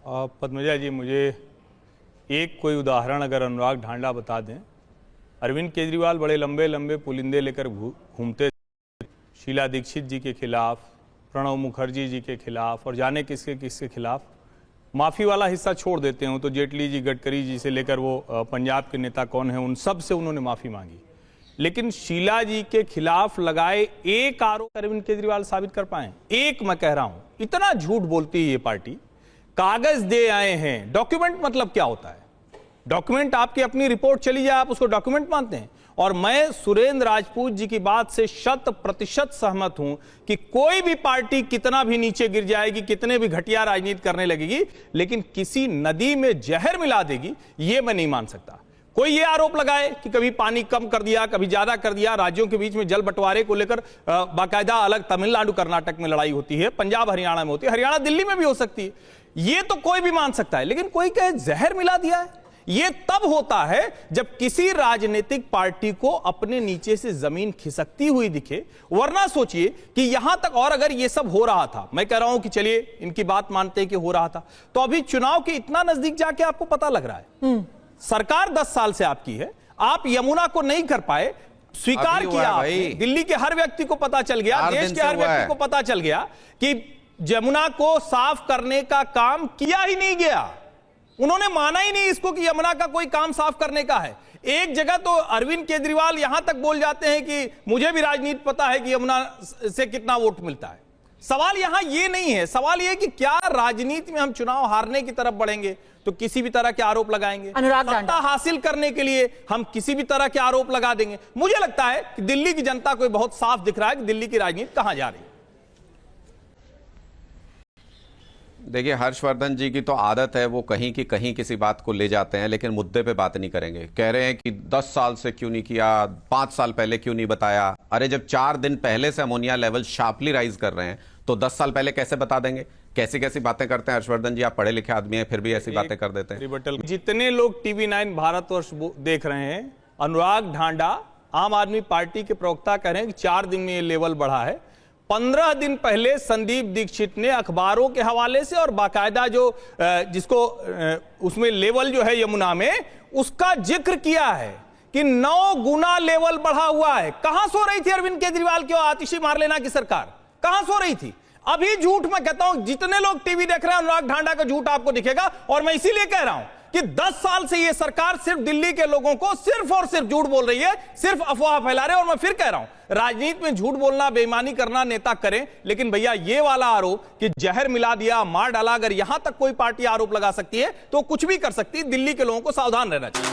पद्मजा जी, मुझे एक कोई उदाहरण अगर अनुराग ढांडा बता दें। अरविंद केजरीवाल बड़े लंबे लंबे पुलिंदे लेकर घूमते शीला दीक्षित जी के खिलाफ, प्रणब मुखर्जी जी के खिलाफ और जाने किसके किसके खिलाफ। माफ़ी वाला हिस्सा छोड़ देते हैं तो जेटली जी, गडकरी जी से लेकर वो पंजाब के नेता कौन है, उन सब से उन्होंने माफ़ी मांगी। लेकिन शीला जी के खिलाफ लगाए एक आरोप अरविंद केजरीवाल साबित कर पाए? एक, मैं कह रहा हूं, इतना झूठ बोलती है ये पार्टी। कागज दे आए हैं, डॉक्यूमेंट मतलब क्या होता है? डॉक्यूमेंट आपकी अपनी रिपोर्ट चली जाए, आप उसको डॉक्यूमेंट मानते हैं। और मैं सुरेंद्र राजपूत जी की बात से 100% सहमत हूं कि कोई भी पार्टी कितना भी नीचे गिर जाएगी, कितने भी घटिया राजनीति करने लगेगी, लेकिन किसी नदी में जहर मिला देगी, ये मैं नहीं मान सकता। कोई ये आरोप लगाए कि कभी पानी कम कर दिया, कभी ज्यादा कर दिया, राज्यों के बीच में जल बंटवारे को लेकर बाकायदा अलग तमिलनाडु कर्नाटक में लड़ाई होती है, पंजाब हरियाणा में होती है, हरियाणा दिल्ली में भी हो सकती है, ये तो कोई भी मान सकता है। लेकिन कोई कहे जहर मिला दिया है, ये तब होता है जब किसी राजनीतिक पार्टी को अपने नीचे से जमीन खिसकती हुई दिखे। वरना सोचिए कि यहां तक, और अगर ये सब हो रहा था, मैं कह रहा हूं कि चलिए इनकी बात मानते हैं कि हो रहा था, तो अभी चुनाव के इतना नजदीक जाके आपको पता लग रहा है। सरकार 10 साल से आपकी है, आप यमुना को नहीं कर पाए, स्वीकार किया आपने, दिल्ली के हर व्यक्ति को पता चल गया, देश के हर व्यक्ति को पता चल गया कि यमुना को साफ करने का काम किया ही नहीं गया। उन्होंने माना ही नहीं इसको कि यमुना का कोई काम साफ करने का है। एक जगह तो अरविंद केजरीवाल यहां तक बोल जाते हैं कि मुझे भी राजनीति पता है कि यमुना से कितना वोट मिलता है। सवाल यहां ये नहीं है, सवाल ये है कि क्या राजनीति में हम चुनाव हारने की तरफ बढ़ेंगे तो किसी भी तरह के आरोप लगाएंगे, सत्ता हासिल करने के लिए हम किसी भी तरह के आरोप लगा देंगे। मुझे लगता है कि दिल्ली की जनता को बहुत साफ दिख रहा है कि दिल्ली की राजनीति कहां जा रही है। देखिए, हर्षवर्धन जी की तो आदत है, वो कहीं की कहीं किसी बात को ले जाते हैं, लेकिन मुद्दे पे बात नहीं करेंगे। कह रहे हैं कि 10 साल से क्यों नहीं किया, 5 साल पहले क्यों नहीं बताया। अरे जब 4 दिन पहले से अमोनिया लेवल शार्पली राइज कर रहे हैं तो 10 साल पहले कैसे बता देंगे? कैसी कैसी बातें करते हैं हर्षवर्धन जी, आप पढ़े लिखे आदमी हैं, फिर भी ऐसी बातें कर देते हैं। जितने लोग टीवी 9 भारतवर्ष देख रहे हैं, अनुराग ढांडा आम आदमी पार्टी के प्रवक्ता कह रहे हैं कि 4 दिन में ये लेवल बढ़ा है। 15 दिन पहले संदीप दीक्षित ने अखबारों के हवाले से और बाकायदा जो जिसको उसमें लेवल जो है यमुना में, उसका जिक्र किया है कि 9 गुना लेवल बढ़ा हुआ है। कहां सो रही थी अरविंद केजरीवाल की आतिशी मार लेना की सरकार? कहां सो रही थी? अभी झूठ मैं कहता हूं, जितने लोग टीवी देख रहे हैं अनुराग ढांडा का झूठ आपको दिखेगा। और मैं इसीलिए कह रहा हूं कि 10 साल से ये सरकार सिर्फ दिल्ली के लोगों को सिर्फ और सिर्फ झूठ बोल रही है, सिर्फ अफवाह फैला रहे हैं। और मैं फिर कह रहा हूं, राजनीति में झूठ बोलना, बेईमानी करना नेता करें, लेकिन भैया ये वाला आरोप कि जहर मिला दिया, मार डाला, अगर यहां तक कोई पार्टी आरोप लगा सकती है तो कुछ भी कर सकती है। दिल्ली के लोगों को सावधान रहना चाहिए।